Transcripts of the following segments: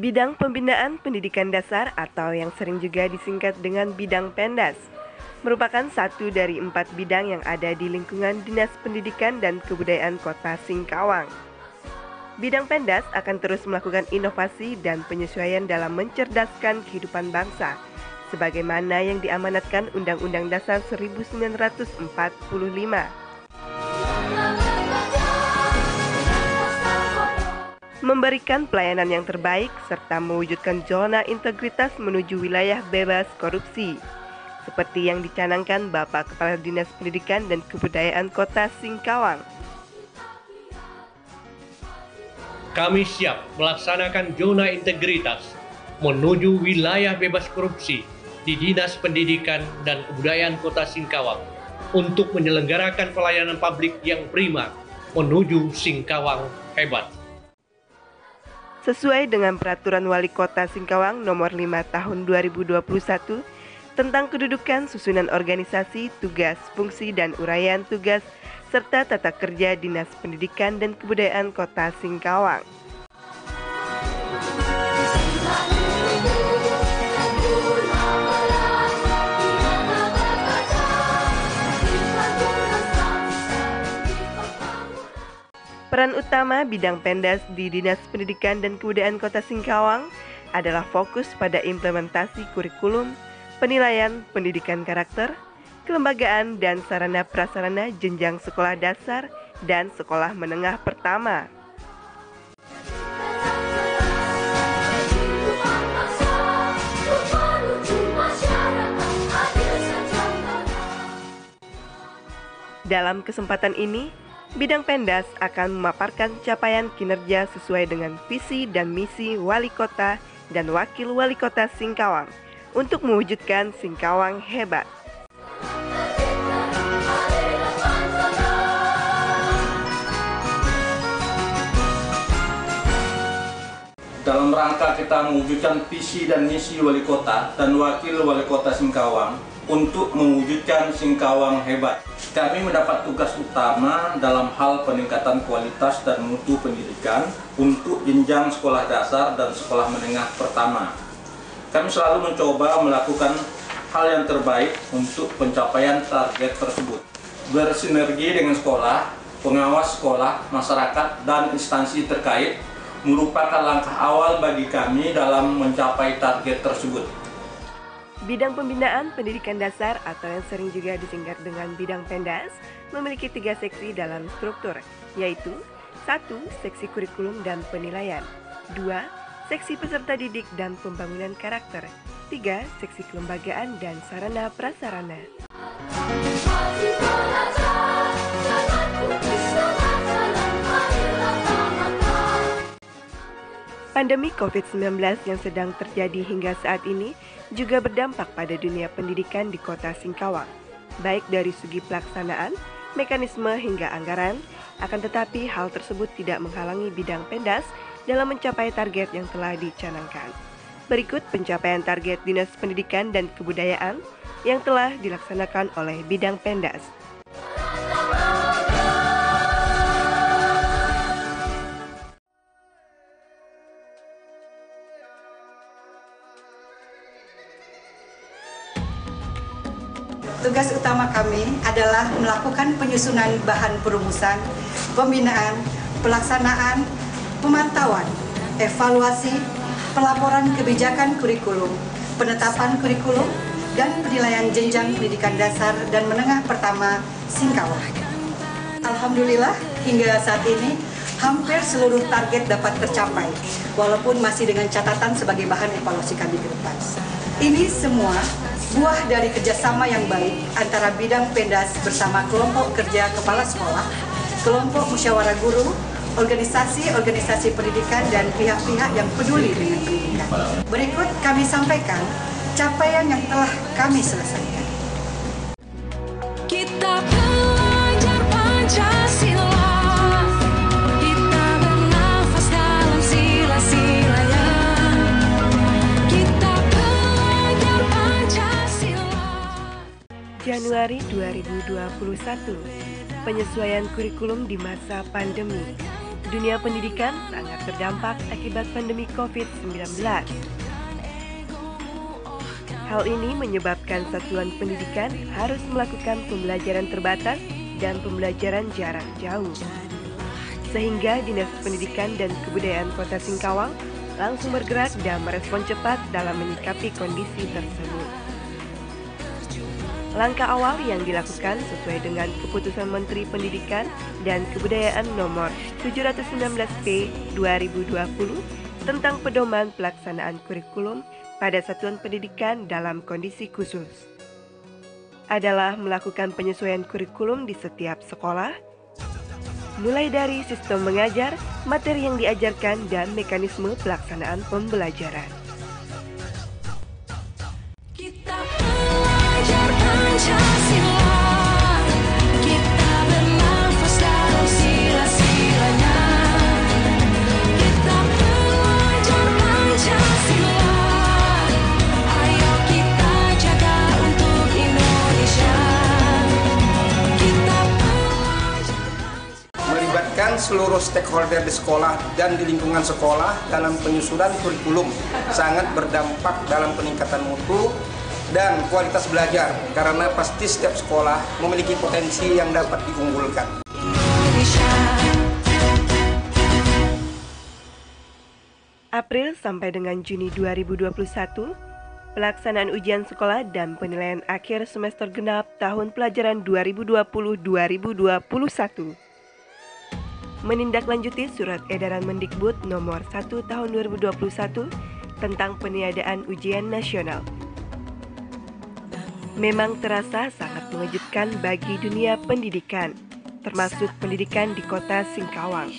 Bidang Pembinaan Pendidikan Dasar atau yang sering juga disingkat dengan Bidang Pendas merupakan satu dari 4 bidang yang ada di lingkungan Dinas Pendidikan dan Kebudayaan Kota Singkawang. Bidang Pendas akan terus melakukan inovasi dan penyesuaian dalam mencerdaskan kehidupan bangsa, sebagaimana yang diamanatkan Undang-Undang Dasar 1945. Memberikan pelayanan yang terbaik serta mewujudkan zona integritas menuju wilayah bebas korupsi, seperti yang dicanangkan Bapak Kepala Dinas Pendidikan dan Kebudayaan Kota Singkawang. Kami siap melaksanakan zona integritas menuju wilayah bebas korupsi di Dinas Pendidikan dan Kebudayaan Kota Singkawang untuk menyelenggarakan pelayanan publik yang prima menuju Singkawang hebat. Sesuai dengan Peraturan Wali Kota Singkawang Nomor 5 Tahun 2021 tentang kedudukan, susunan organisasi, tugas, fungsi, dan uraian tugas, serta tata kerja Dinas Pendidikan dan Kebudayaan Kota Singkawang. Peran utama bidang Pendas di Dinas Pendidikan dan Kebudayaan Kota Singkawang adalah fokus pada implementasi kurikulum, penilaian pendidikan karakter, kelembagaan dan sarana prasarana jenjang sekolah dasar dan sekolah menengah pertama. Dalam kesempatan ini, Bidang Pendas akan memaparkan capaian kinerja sesuai dengan visi dan misi Wali Kota dan Wakil Wali Kota Singkawang untuk mewujudkan Singkawang hebat. Dalam rangka kita mewujudkan visi dan misi Wali Kota dan Wakil Wali Kota Singkawang untuk mewujudkan Singkawang hebat, kami mendapat tugas utama dalam hal peningkatan kualitas dan mutu pendidikan untuk jenjang sekolah dasar dan sekolah menengah pertama. Kami selalu mencoba melakukan hal yang terbaik untuk pencapaian target tersebut. Bersinergi dengan sekolah, pengawas sekolah, masyarakat, dan instansi terkait merupakan langkah awal bagi kami dalam mencapai target tersebut. Bidang Pembinaan Pendidikan Dasar atau yang sering juga disingkat dengan Bidang Pendas memiliki 3 seksi dalam struktur, yaitu 1. Seksi Kurikulum dan Penilaian, 2. Seksi Peserta Didik dan Pembangunan Karakter, 3. Seksi Kelembagaan dan Sarana Prasarana. Pandemi COVID-19 yang sedang terjadi hingga saat ini juga berdampak pada dunia pendidikan di Kota Singkawang, baik dari segi pelaksanaan, mekanisme hingga anggaran. Akan tetapi hal tersebut tidak menghalangi Bidang Pendas dalam mencapai target yang telah dicanangkan. Berikut pencapaian target Dinas Pendidikan dan Kebudayaan yang telah dilaksanakan oleh Bidang Pendas. Tugas utama kami adalah melakukan penyusunan bahan perumusan, pembinaan, pelaksanaan, pemantauan, evaluasi, pelaporan kebijakan kurikulum, penetapan kurikulum, dan penilaian jenjang pendidikan dasar dan menengah pertama Singkawang. Alhamdulillah, hingga saat ini hampir seluruh target dapat tercapai, walaupun masih dengan catatan sebagai bahan evaluasi kami ke depan. Ini semua buah dari kerjasama yang baik antara Bidang Pendas bersama kelompok kerja kepala sekolah, kelompok musyawarah guru, organisasi-organisasi pendidikan, dan pihak-pihak yang peduli dengan pendidikan. Berikut kami sampaikan capaian yang telah kami selesaikan. Kita belajar Pancasila. Januari 2021, penyesuaian kurikulum di masa pandemi. dunia pendidikan sangat terdampak akibat pandemi COVID-19. Hal ini menyebabkan satuan pendidikan harus melakukan pembelajaran terbatas dan pembelajaran jarak jauh. Sehingga Dinas Pendidikan dan Kebudayaan Kota Singkawang langsung bergerak dan merespon cepat dalam menyikapi kondisi tersebut. Langkah awal yang dilakukan sesuai dengan Keputusan Menteri Pendidikan dan Kebudayaan Nomor 719/P 2020 tentang pedoman pelaksanaan kurikulum pada satuan pendidikan dalam kondisi khusus adalah melakukan penyesuaian kurikulum di setiap sekolah, mulai dari sistem mengajar, materi yang diajarkan, dan mekanisme pelaksanaan pembelajaran. Kita belajar Pancasila, kita bernafas dalam sila-silanya. Kita belajar Pancasila, ayo kita jaga untuk Indonesia. Kita belajar Pancasila. Melibatkan seluruh stakeholder di sekolah dan di lingkungan sekolah dalam penyusunan kurikulum sangat berdampak dalam peningkatan mutu dan kualitas belajar, karena pasti setiap sekolah memiliki potensi yang dapat diunggulkan. April sampai dengan Juni 2021, pelaksanaan ujian sekolah dan penilaian akhir semester genap tahun pelajaran 2020-2021. Menindaklanjuti Surat Edaran Mendikbud Nomor 1 Tahun 2021 tentang peniadaan ujian nasional. Memang terasa sangat mengejutkan bagi dunia pendidikan, termasuk pendidikan di Kota Singkawang.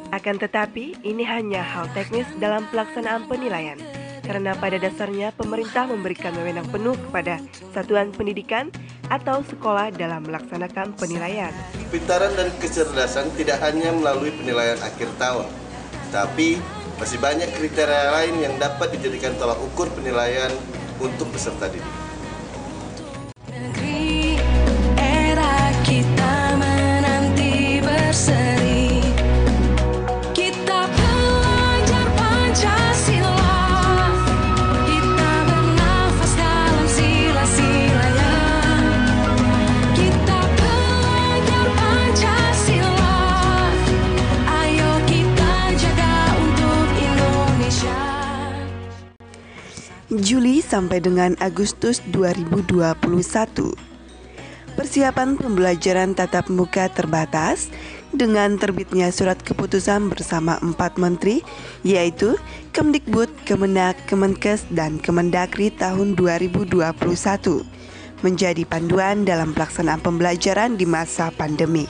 Akan tetapi, ini hanya hal teknis dalam pelaksanaan penilaian, karena pada dasarnya pemerintah memberikan wewenang penuh kepada satuan pendidikan atau sekolah dalam melaksanakan penilaian. Pintaran dan kecerdasan tidak hanya melalui penilaian akhir tahun, tapi masih banyak kriteria lain yang dapat dijadikan tolak ukur penilaian untuk peserta didik. Negeri era kita menanti berseri. Kita belajar Pancasila, kita bernafas dalam sila-silanya. Kita belajar Pancasila, ayo kita jaga untuk Indonesia. Juli sampai dengan Agustus 2021. Persiapan pembelajaran tatap muka terbatas dengan terbitnya surat keputusan bersama 4 menteri, yaitu Kemdikbud, Kemenak, Kemenkes, dan Kemendagri tahun 2021, menjadi panduan dalam pelaksanaan pembelajaran di masa pandemi.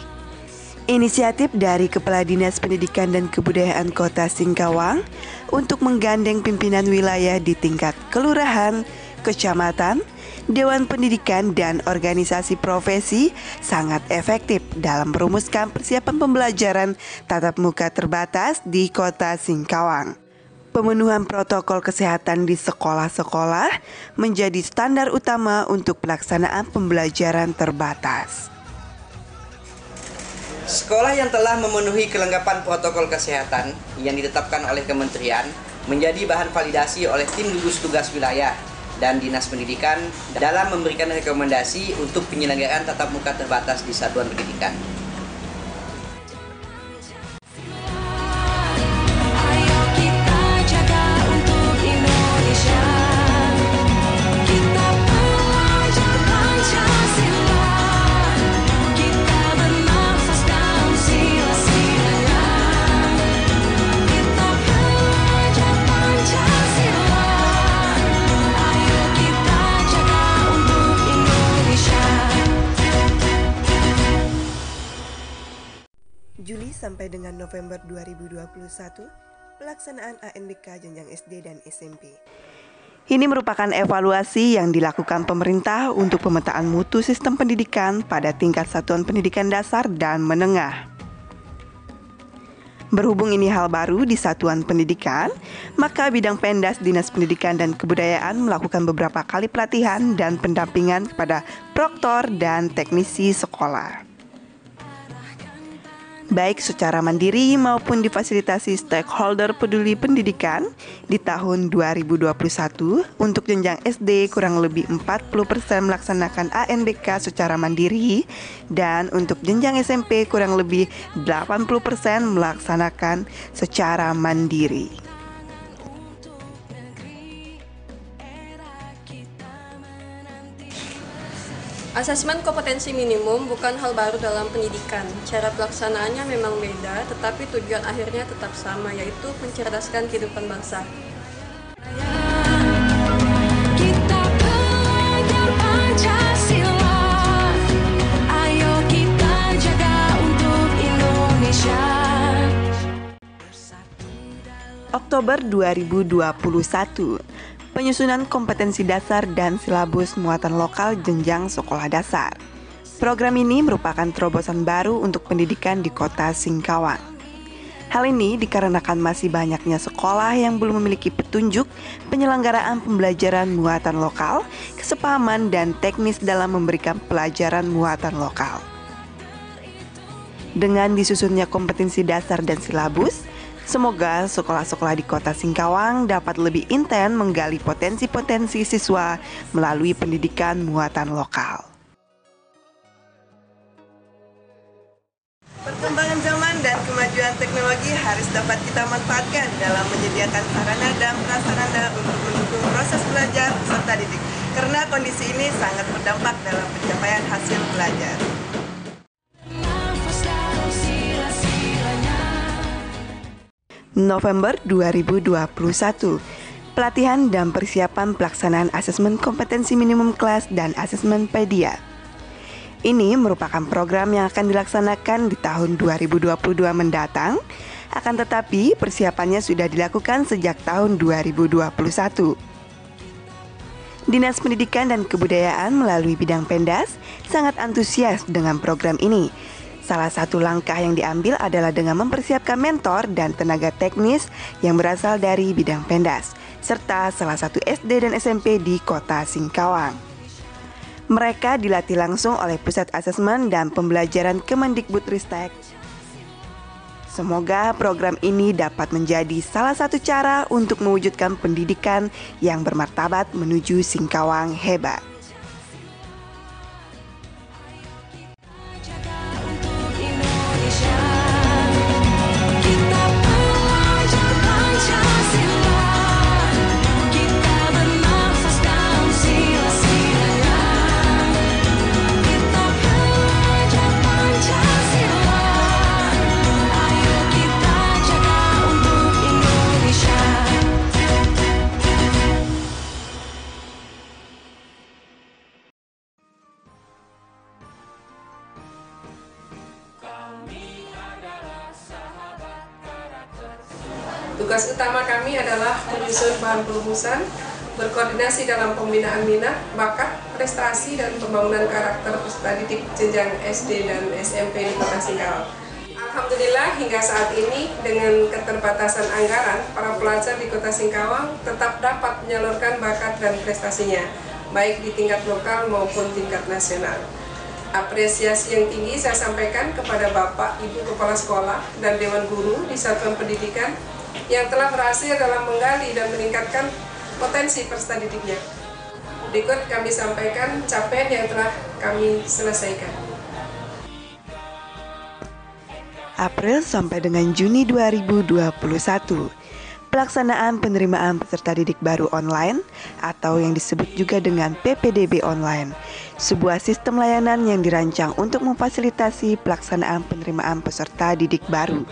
Inisiatif dari Kepala Dinas Pendidikan dan Kebudayaan Kota Singkawang untuk menggandeng pimpinan wilayah di tingkat kelurahan, kecamatan, Dewan Pendidikan, dan organisasi profesi sangat efektif dalam merumuskan persiapan pembelajaran tatap muka terbatas di Kota Singkawang. Pemenuhan protokol kesehatan di sekolah-sekolah menjadi standar utama untuk pelaksanaan pembelajaran terbatas. Sekolah yang telah memenuhi kelengkapan protokol kesehatan yang ditetapkan oleh kementerian menjadi bahan validasi oleh tim gugus tugas wilayah dan Dinas Pendidikan dalam memberikan rekomendasi untuk penyelenggaraan tatap muka terbatas di satuan pendidikan. Ayo kita jaga untuk Indonesia. Kita belajar Pancasila, kita bernafas dalam sila-silanya. Kita belajar Pancasila, ayo kita jaga untuk Indonesia. Juli sampai dengan November 2021, pelaksanaan ANBK jenjang SD dan SMP. Ini merupakan evaluasi yang dilakukan pemerintah untuk pemetaan mutu sistem pendidikan pada tingkat satuan pendidikan dasar dan menengah. Berhubung ini hal baru di satuan pendidikan, maka bidang Pendas Dinas Pendidikan dan Kebudayaan melakukan beberapa kali pelatihan dan pendampingan kepada proktor dan teknisi sekolah. baik secara mandiri maupun difasilitasi stakeholder peduli pendidikan di tahun 2021 untuk jenjang SD kurang lebih 40% melaksanakan ANBK secara mandiri dan untuk jenjang SMP kurang lebih 80% melaksanakan secara mandiri. Asesmen kompetensi minimum bukan hal baru dalam pendidikan. Cara pelaksanaannya memang beda, tetapi tujuan akhirnya tetap sama, yaitu mencerdaskan kehidupan bangsa. Kita belajar Pancasila, ayo kita jaga untuk Indonesia. Oktober 2021, penyusunan kompetensi dasar dan silabus muatan lokal jenjang sekolah dasar. Program ini merupakan terobosan baru untuk pendidikan di kota Singkawang. Hal ini dikarenakan masih banyaknya sekolah yang belum memiliki petunjuk penyelenggaraan pembelajaran muatan lokal, kesepahaman dan teknis dalam memberikan pelajaran muatan lokal. Dengan disusunnya kompetensi dasar dan silabus, semoga sekolah-sekolah di kota Singkawang dapat lebih intens menggali potensi-potensi siswa melalui pendidikan muatan lokal. Perkembangan zaman dan kemajuan teknologi harus dapat kita manfaatkan dalam menyediakan sarana dan prasarana untuk mendukung proses belajar peserta didik, karena kondisi ini sangat berdampak dalam pencapaian hasil belajar. November 2021, pelatihan dan persiapan pelaksanaan asesmen kompetensi minimum kelas dan asesmen PEDIA. Ini merupakan program yang akan dilaksanakan di tahun 2022 mendatang, akan tetapi persiapannya sudah dilakukan sejak tahun 2021. Dinas Pendidikan dan Kebudayaan melalui bidang Pendas sangat antusias dengan program ini. Salah satu langkah yang diambil adalah dengan mempersiapkan mentor dan tenaga teknis yang berasal dari bidang Pendas, serta salah satu SD dan SMP di kota Singkawang. Mereka dilatih langsung oleh Pusat Asesmen dan Pembelajaran Kemendikbudristek. Semoga program ini dapat menjadi salah satu cara untuk mewujudkan pendidikan yang bermartabat menuju Singkawang hebat. Kita belajar Pancasila, kita bernafas dalam sila-silanya. Kita belajar Pancasila, ayo kita jaga untuk Indonesia. Tugas utama kami adalah menyusun bahan perumusan, berkoordinasi dalam pembinaan minat, bakat, prestasi, dan pembangunan karakter peserta didik jenjang SD dan SMP di Kota Singkawang. Alhamdulillah hingga saat ini dengan keterbatasan anggaran, para pelajar di Kota Singkawang tetap dapat menyalurkan bakat dan prestasinya, baik di tingkat lokal maupun tingkat nasional. Apresiasi yang tinggi saya sampaikan kepada Bapak, Ibu Kepala Sekolah, dan Dewan Guru di Satuan Pendidikan yang telah berhasil dalam menggali dan meningkatkan potensi peserta didiknya. Berikut kami sampaikan capaian yang telah kami selesaikan. April sampai dengan Juni 2021, pelaksanaan penerimaan peserta didik baru online atau yang disebut juga dengan PPDB online, sebuah sistem layanan yang dirancang untuk memfasilitasi pelaksanaan penerimaan peserta didik baru.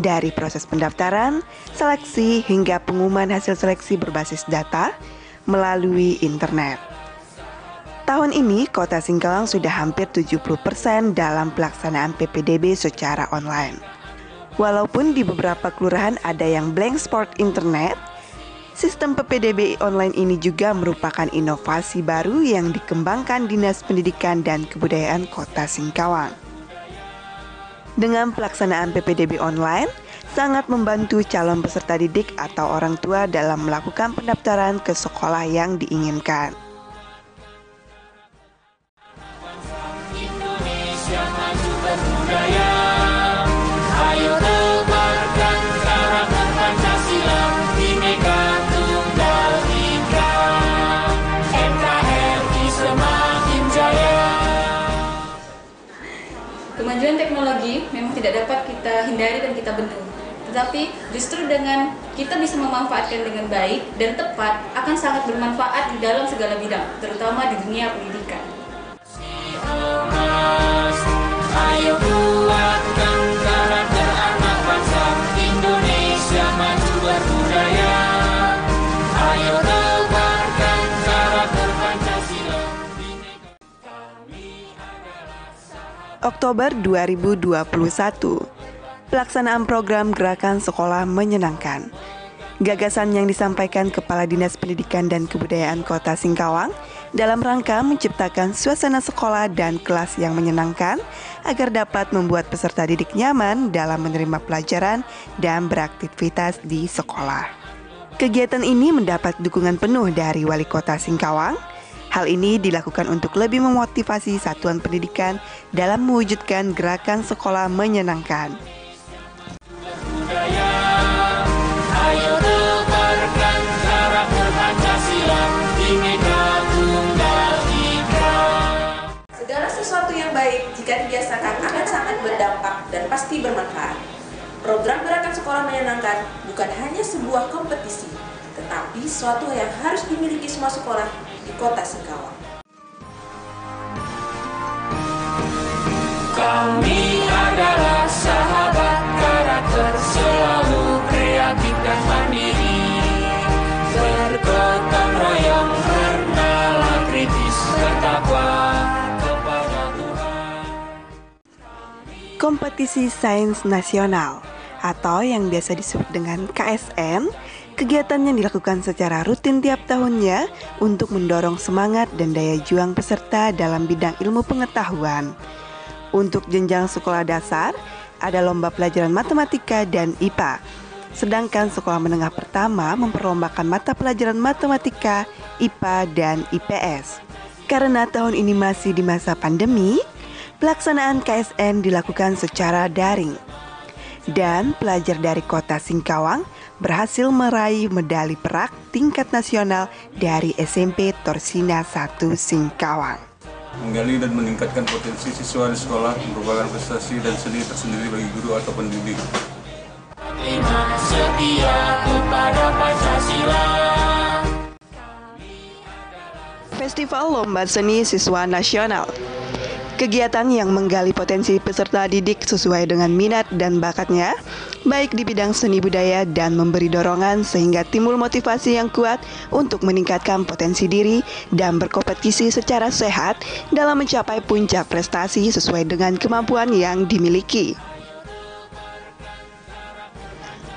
Dari proses pendaftaran, seleksi, hingga pengumuman hasil seleksi berbasis data melalui internet. Tahun ini, Kota Singkawang sudah hampir 70% dalam pelaksanaan PPDB secara online. Walaupun di beberapa kelurahan ada yang blank spot internet, sistem PPDB online ini juga merupakan inovasi baru yang dikembangkan Dinas Pendidikan dan Kebudayaan Kota Singkawang. Dengan pelaksanaan PPDB online, sangat membantu calon peserta didik atau orang tua dalam melakukan pendaftaran ke sekolah yang diinginkan. Indonesia maju berbudaya. Kemajuan teknologi memang tidak dapat kita hindari dan kita bendung. Tetapi justru dengan kita bisa memanfaatkan dengan baik dan tepat akan sangat bermanfaat di dalam segala bidang, terutama di dunia pendidikan. Ayo kuatkan karakter anak bangsa Indonesia maju berbudaya. Ayo tebarkan karakter Pancasila. Oktober 2021. Pelaksanaan program Gerakan Sekolah Menyenangkan. Gagasan yang disampaikan Kepala Dinas Pendidikan dan Kebudayaan Kota Singkawang dalam rangka menciptakan suasana sekolah dan kelas yang menyenangkan agar dapat membuat peserta didik nyaman dalam menerima pelajaran dan beraktivitas di sekolah. Kegiatan ini mendapat dukungan penuh dari Wali Kota Singkawang. Hal ini dilakukan untuk lebih memotivasi satuan pendidikan dalam mewujudkan Gerakan Sekolah Menyenangkan. Ayo tebarkan karakter Pancasila, Bhinneka Tunggal Ika. Segala sesuatu yang baik jika dibiasakan akan sangat berdampak dan pasti bermanfaat. Program Gerakan Sekolah Menyenangkan bukan hanya sebuah kompetisi, tetapi suatu yang harus dimiliki semua sekolah di Kota Singkawang. Kami adalah sahabat karakter, selalu kreatif dan mandiri, bergotong royong, bernalar kritis, bertakwa kepada Tuhan. Kompetisi Sains Nasional atau yang biasa disebut dengan KSN, kegiatan yang dilakukan secara rutin tiap tahunnya untuk mendorong semangat dan daya juang peserta dalam bidang ilmu pengetahuan. Untuk jenjang sekolah dasar, ada lomba pelajaran matematika dan IPA. Sedangkan sekolah menengah pertama memperlombakan mata pelajaran matematika, IPA, dan IPS. Karena tahun ini masih di masa pandemi, pelaksanaan KSN dilakukan secara daring. Dan pelajar dari Kota Singkawang berhasil meraih medali perak tingkat nasional dari SMP Torsina 1 Singkawang. Menggali dan meningkatkan potensi siswa di sekolah merupakan prestasi dan seni tersendiri bagi guru atau pendidik. Setia kepada Pancasila. Festival Lomba Seni Siswa Nasional. Kegiatan yang menggali potensi peserta didik sesuai dengan minat dan bakatnya, baik di bidang seni budaya dan memberi dorongan sehingga timbul motivasi yang kuat untuk meningkatkan potensi diri dan berkompetisi secara sehat dalam mencapai puncak prestasi sesuai dengan kemampuan yang dimiliki.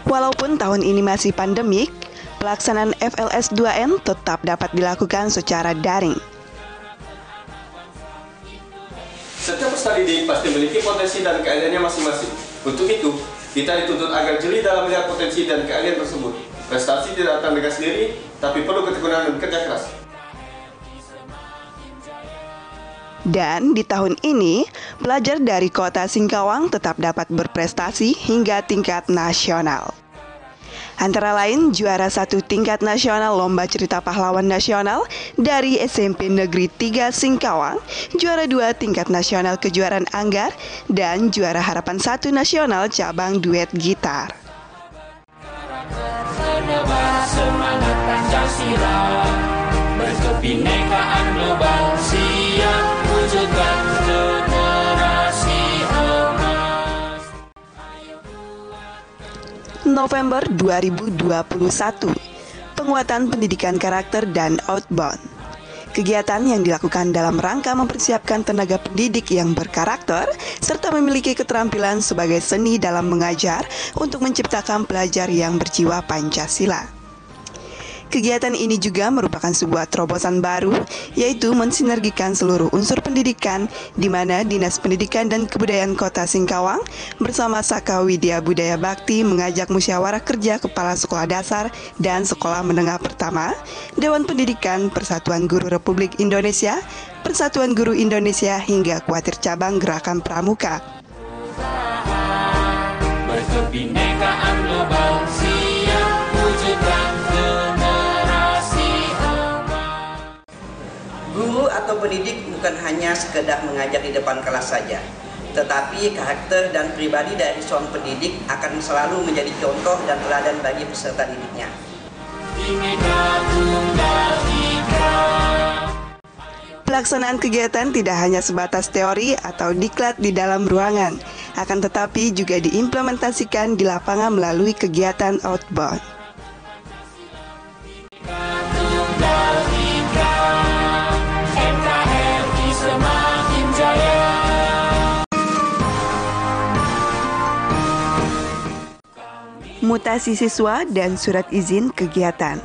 Walaupun tahun ini masih pandemik, pelaksanaan FLS 2N tetap dapat dilakukan secara daring. Setiap peserta didik pasti memiliki potensi dan keahliannya masing-masing. Untuk itu, kita dituntut agar jeli dalam melihat potensi dan keahlian tersebut. Prestasi tidak datang dengan sendiri, tapi perlu ketekunan dan kerja keras. Dan di tahun ini, pelajar dari Kota Singkawang tetap dapat berprestasi hingga tingkat nasional. Antara lain juara 1 tingkat nasional Lomba Cerita Pahlawan Nasional dari SMP Negeri 3 Singkawang, juara 2 tingkat nasional Kejuaraan Anggar, dan juara Harapan 1 nasional cabang duet gitar. Semangat Pancasila, berkebinekaan global, siap wujudkan generasi emas. November 2021, penguatan pendidikan karakter dan outbound. Kegiatan yang dilakukan dalam rangka mempersiapkan tenaga pendidik yang berkarakter serta memiliki keterampilan sebagai seni dalam mengajar untuk menciptakan pelajar yang berjiwa Pancasila. Kegiatan ini juga merupakan sebuah terobosan baru, yaitu mensinergikan seluruh unsur pendidikan, di mana Dinas Pendidikan dan Kebudayaan Kota Singkawang bersama Saka Widya Budaya Bakti mengajak musyawarah kerja kepala sekolah dasar dan sekolah menengah pertama, Dewan Pendidikan Persatuan Guru Republik Indonesia, Persatuan Guru Indonesia hingga Kuatir Cabang Gerakan Pramuka. Berkebinekaan global, siap wujudkan generasi emas. Guru atau pendidik bukan hanya sekedar mengajar di depan kelas saja, tetapi karakter dan pribadi dari seorang pendidik akan selalu menjadi contoh dan teladan bagi peserta didiknya. Pelaksanaan kegiatan tidak hanya sebatas teori atau diklat di dalam ruangan, akan tetapi juga diimplementasikan di lapangan melalui kegiatan outbound. Mutasi siswa dan surat izin kegiatan.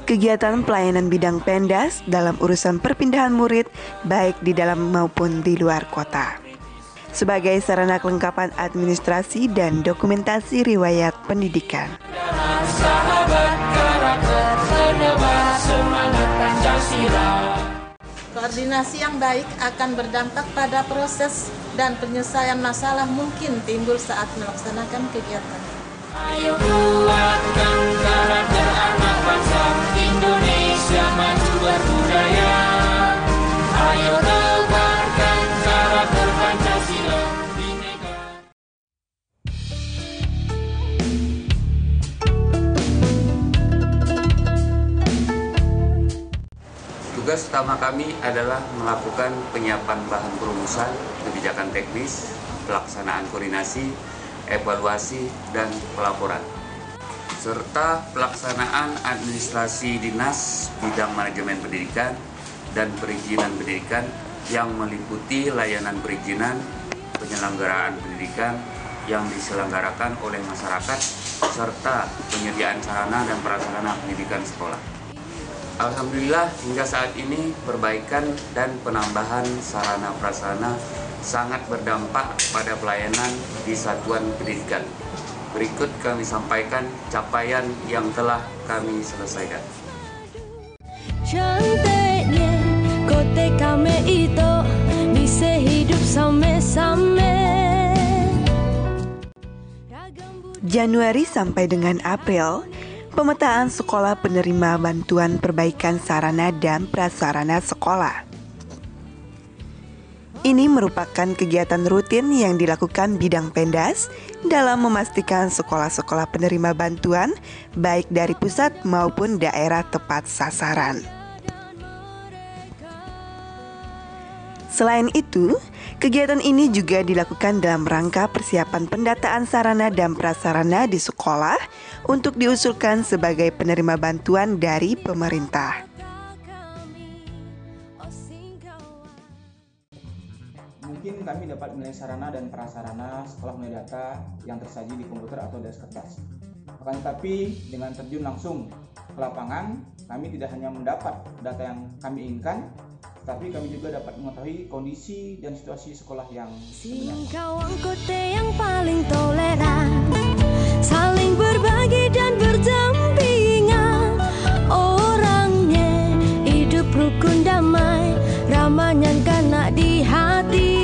Kegiatan pelayanan bidang Pendas dalam urusan perpindahan murid baik di dalam maupun di luar kota. Sebagai sarana kelengkapan administrasi dan dokumentasi riwayat pendidikan. Koordinasi yang baik akan berdampak pada proses dan penyelesaian masalah mungkin timbul saat melaksanakan kegiatan. Ayo kuatkan karakter anak bangsa Indonesia maju berbudaya. Ayo tebarkan karakter Pancasila Bhinneka. Tugas utama kami adalah melakukan penyiapan bahan perumusan, kebijakan teknis, pelaksanaan koordinasi, evaluasi, dan pelaporan, serta pelaksanaan administrasi dinas bidang manajemen pendidikan dan perizinan pendidikan yang meliputi layanan perizinan, penyelenggaraan pendidikan yang diselenggarakan oleh masyarakat, serta penyediaan sarana dan prasarana pendidikan sekolah. Alhamdulillah hingga saat ini perbaikan dan penambahan sarana prasarana sangat berdampak pada pelayanan di satuan pendidikan. Berikut kami sampaikan capaian yang telah kami selesaikan. Cantiknya kota kami itu bisa hidup sama-sama. Januari sampai dengan April, pemetaan sekolah penerima bantuan perbaikan sarana dan prasarana sekolah. Ini merupakan kegiatan rutin yang dilakukan bidang Pendas dalam memastikan sekolah-sekolah penerima bantuan baik dari pusat maupun daerah tepat sasaran. Selain itu, kegiatan ini juga dilakukan dalam rangka persiapan pendataan sarana dan prasarana di sekolah untuk diusulkan sebagai penerima bantuan dari pemerintah. Mungkin kami dapat menilai sarana dan prasarana sekolah melalui data yang tersaji di komputer atau di kertas. Akan tetapi dengan terjun langsung ke lapangan, kami tidak hanya mendapat data yang kami inginkan, tapi kami juga dapat mengetahui kondisi dan situasi sekolah yang Singkawang kota yang paling toleran, saling berbagi dan berdampingan. Orangnya hidup rukun damai, ramah yang kena di hati.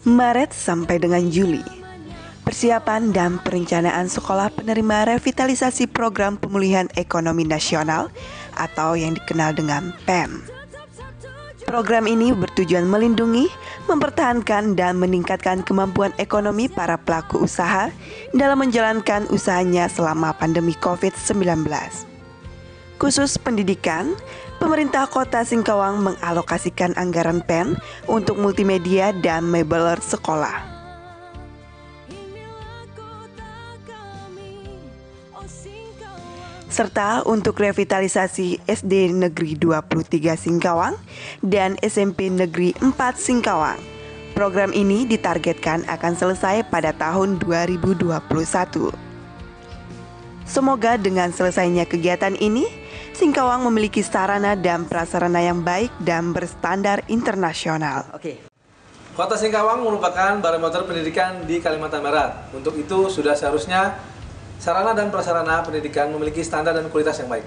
Maret sampai dengan Juli, persiapan dan perencanaan sekolah penerima revitalisasi program pemulihan ekonomi nasional atau yang dikenal dengan PEN. Program ini bertujuan melindungi, mempertahankan, dan meningkatkan kemampuan ekonomi para pelaku usaha dalam menjalankan usahanya selama pandemi COVID-19. Khusus pendidikan, pemerintah Kota Singkawang mengalokasikan anggaran PEN untuk multimedia dan mebeler sekolah. Serta untuk revitalisasi SD Negeri 23 Singkawang dan SMP Negeri 4 Singkawang. Program ini ditargetkan akan selesai pada tahun 2021. Semoga dengan selesainya kegiatan ini, Singkawang memiliki sarana dan prasarana yang baik dan berstandar internasional. Kota Singkawang merupakan barometer pendidikan di Kalimantan Barat. Untuk itu sudah seharusnya sarana dan prasarana pendidikan memiliki standar dan kualitas yang baik.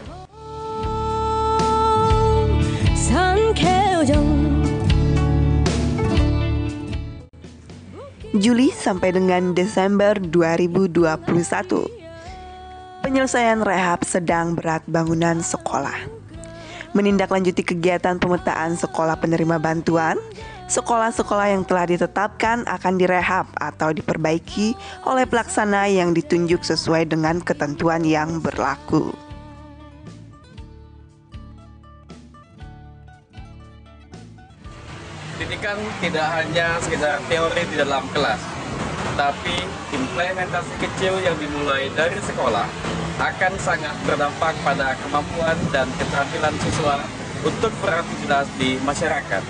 Juli sampai dengan Desember 2021. Penyelesaian rehab sedang berat bangunan sekolah. menindaklanjuti kegiatan pemetaan sekolah penerima bantuan. Sekolah-sekolah yang telah ditetapkan akan direhab atau diperbaiki oleh pelaksana yang ditunjuk sesuai dengan ketentuan yang berlaku. Pendidikan tidak hanya sekedar teori di dalam kelas, tapi implementasi kecil yang dimulai dari sekolah akan sangat berdampak pada kemampuan dan keterampilan siswa untuk beraktivitas di masyarakat.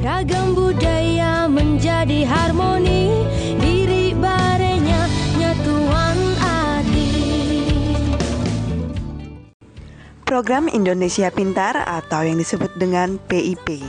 Ragam budaya menjadi harmoni, diri barenya nyatuan adil. Program Indonesia Pintar atau yang disebut dengan PIP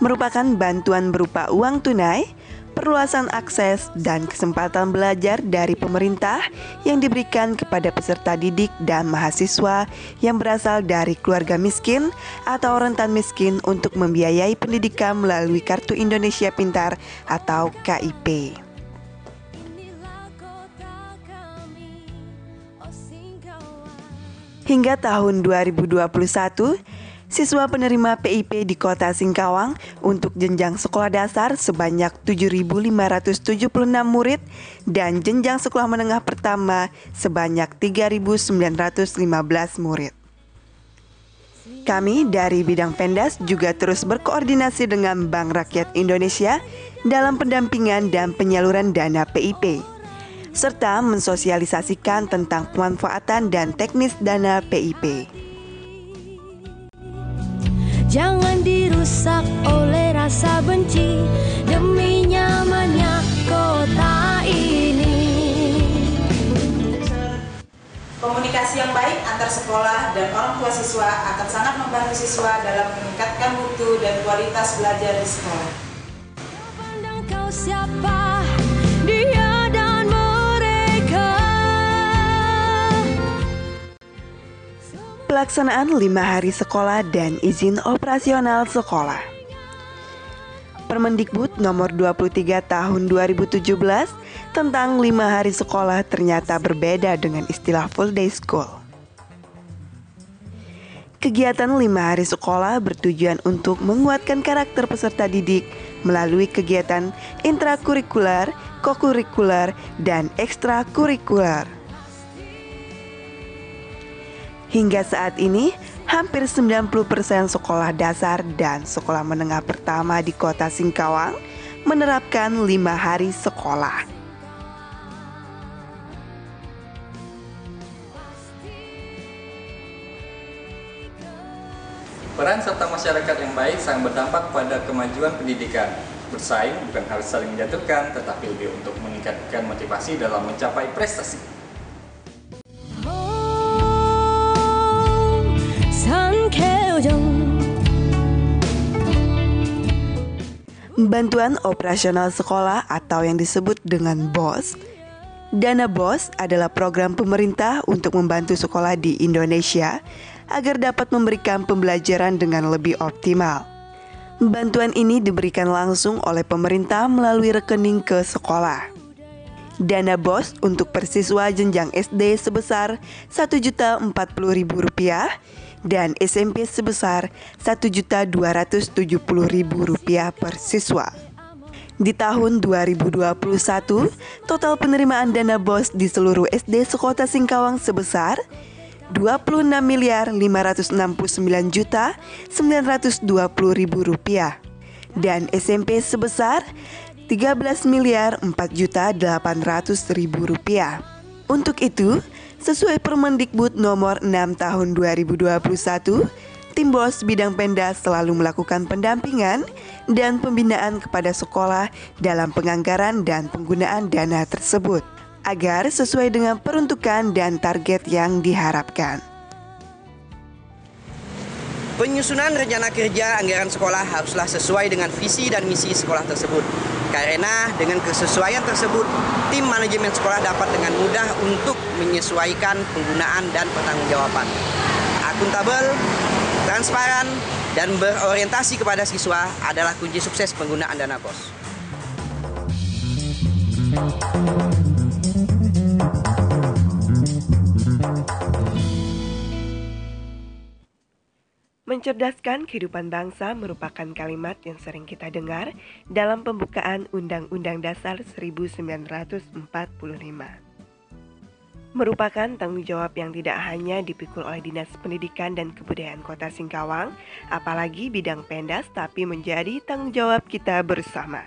merupakan bantuan berupa uang tunai, perluasan akses, dan kesempatan belajar dari pemerintah yang diberikan kepada peserta didik dan mahasiswa yang berasal dari keluarga miskin atau rentan miskin untuk membiayai pendidikan melalui Kartu Indonesia Pintar atau KIP. Hingga tahun 2021, siswa penerima PIP di Kota Singkawang untuk jenjang sekolah dasar sebanyak 7.576 murid dan jenjang sekolah menengah pertama sebanyak 3.915 murid. Kami dari bidang Pendas juga terus berkoordinasi dengan Bank Rakyat Indonesia dalam pendampingan dan penyaluran dana PIP, serta mensosialisasikan tentang pemanfaatan dan teknis dana PIP. Jangan dirusak oleh rasa benci demi nyamannya kota ini. Komunikasi yang baik antar sekolah dan orang tua siswa akan sangat membantu siswa dalam meningkatkan mutu dan kualitas belajar di sekolah. Pandang kau siapa, dia dan mereka. Pelaksanaan 5 hari sekolah dan izin operasional sekolah. Permendikbud nomor 23 tahun 2017 tentang 5 hari sekolah ternyata berbeda dengan istilah full day school. Kegiatan 5 hari sekolah bertujuan untuk menguatkan karakter peserta didik melalui kegiatan intrakurikuler, kokurikuler, dan ekstrakurikuler. Hingga saat ini, hampir 90% sekolah dasar dan sekolah menengah pertama di Kota Singkawang menerapkan 5 hari sekolah. Peran serta masyarakat yang baik sangat berdampak pada kemajuan pendidikan. Bersaing bukan harus saling menjatuhkan, tetapi lebih untuk meningkatkan motivasi dalam mencapai prestasi. Bantuan operasional sekolah atau yang disebut dengan BOS. Dana BOS adalah program pemerintah untuk membantu sekolah di Indonesia agar dapat memberikan pembelajaran dengan lebih optimal. Bantuan ini diberikan langsung oleh pemerintah melalui rekening ke sekolah. Dana BOS untuk persiswa jenjang SD sebesar Rp1.040.000 dan SMP sebesar Rp1.270.000 per siswa. Di tahun 2021, total penerimaan dana BOS di seluruh SD sekota Singkawang sebesar Rp26.569.920.000 dan SMP sebesar Rp13.004.800.000. Untuk itu, sesuai Permendikbud nomor 6 tahun 2021, tim BOS bidang Pendas selalu melakukan pendampingan dan pembinaan kepada sekolah dalam penganggaran dan penggunaan dana tersebut agar sesuai dengan peruntukan dan target yang diharapkan. Penyusunan rencana kerja anggaran sekolah haruslah sesuai dengan visi dan misi sekolah tersebut. Karena dengan kesesuaian tersebut, tim manajemen sekolah dapat dengan mudah untuk menyesuaikan penggunaan dan pertanggungjawaban. Akuntabel, transparan, dan berorientasi kepada siswa adalah kunci sukses penggunaan dana BOS. Mencerdaskan kehidupan bangsa merupakan kalimat yang sering kita dengar dalam pembukaan Undang-Undang Dasar 1945. Merupakan tanggung jawab yang tidak hanya dipikul oleh Dinas Pendidikan dan Kebudayaan Kota Singkawang, apalagi bidang Pendas, tapi menjadi tanggung jawab kita bersama.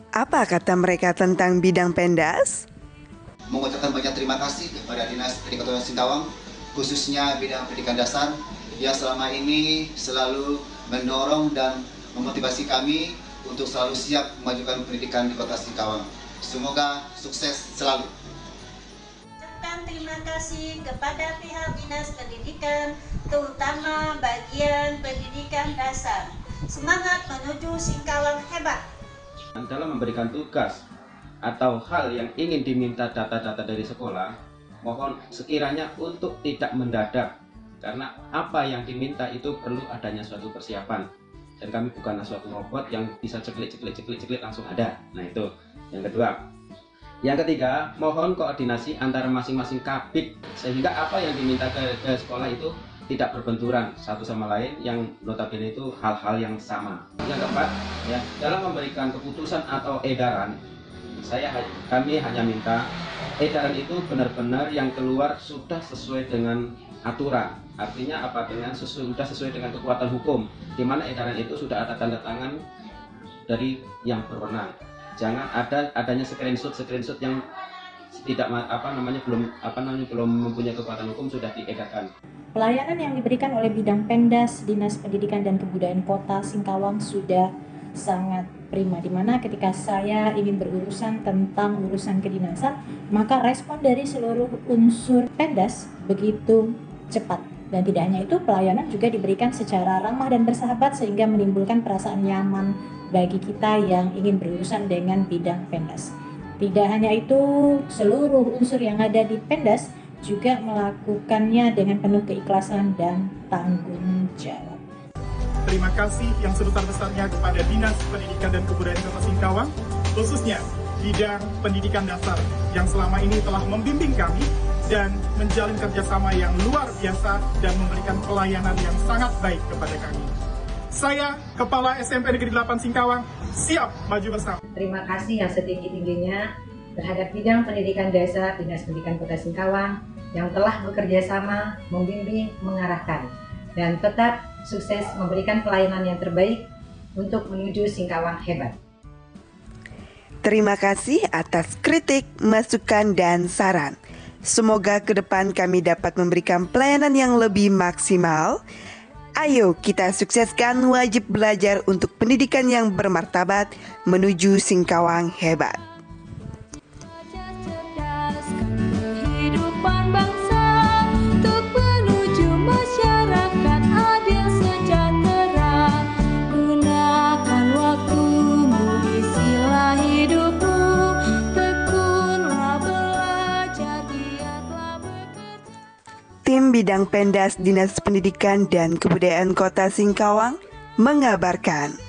Apa kata mereka tentang bidang Pendas? Mengucapkan banyak terima kasih kepada Dinas Pendidikan Kota Singkawang, khususnya bidang pendidikan dasar yang selama ini selalu mendorong dan memotivasi kami untuk selalu siap memajukan pendidikan di Kota Singkawang. Semoga sukses selalu. Terima kasih kepada pihak Dinas Pendidikan, terutama bagian pendidikan dasar. Semangat menuju Singkawang hebat. Dalam memberikan tugas atau hal yang ingin diminta data-data dari sekolah, mohon sekiranya untuk tidak mendadak, karena apa yang diminta itu perlu adanya suatu persiapan, dan kami bukanlah suatu robot yang bisa ceklik langsung ada. Nah, itu yang kedua. Yang ketiga, mohon koordinasi antara masing-masing kabid sehingga apa yang diminta ke sekolah itu tidak berbenturan satu sama lain, yang notabene itu hal-hal yang sama. Yang keempat, ya, dalam memberikan keputusan atau edaran, kami hanya minta edaran itu benar-benar yang keluar sudah sesuai dengan aturan. Artinya apa? Sudah sesuai dengan kekuatan hukum, di mana edaran itu sudah ada tanda tangan dari yang berwenang. Jangan adanya screenshot yang belum mempunyai kekuatan hukum sudah diedarkan. Pelayanan yang diberikan oleh bidang Pendas Dinas Pendidikan dan Kebudayaan Kota Singkawang sudah sangat prima, dimana ketika saya ingin berurusan tentang urusan kedinasan, maka respon dari seluruh unsur Pendas begitu cepat. Dan tidak hanya itu, pelayanan juga diberikan secara ramah dan bersahabat sehingga menimbulkan perasaan nyaman bagi kita yang ingin berurusan dengan bidang Pendas. Tidak hanya itu, seluruh unsur yang ada di Pendas juga melakukannya dengan penuh keikhlasan dan tanggung jawab. Terima kasih yang sebesar-besarnya kepada Dinas Pendidikan dan Kebudayaan Kota Singkawang, khususnya bidang pendidikan dasar yang selama ini telah membimbing kami dan menjalin kerjasama yang luar biasa dan memberikan pelayanan yang sangat baik kepada kami. Saya, Kepala SMP Negeri 8 Singkawang, siap maju bersama. Terima kasih yang setinggi-tingginya terhadap bidang pendidikan dasar Dinas Pendidikan Kota Singkawang yang telah bekerja sama, membimbing, mengarahkan, dan tetap sukses memberikan pelayanan yang terbaik untuk menuju Singkawang hebat. Terima kasih atas kritik, masukan, dan saran. Semoga ke depan kami dapat memberikan pelayanan yang lebih maksimal. Ayo kita sukseskan wajib belajar untuk pendidikan yang bermartabat menuju Singkawang hebat. Kehidupan bangsa untuk menuju masyarakat adil sejahtera. Gunakan waktumu, isilah hidupmu, tekunlah belajar, giatlah bekerja. Tim Bidang Pendas Dinas Pendidikan dan Kebudayaan Kota Singkawang mengabarkan.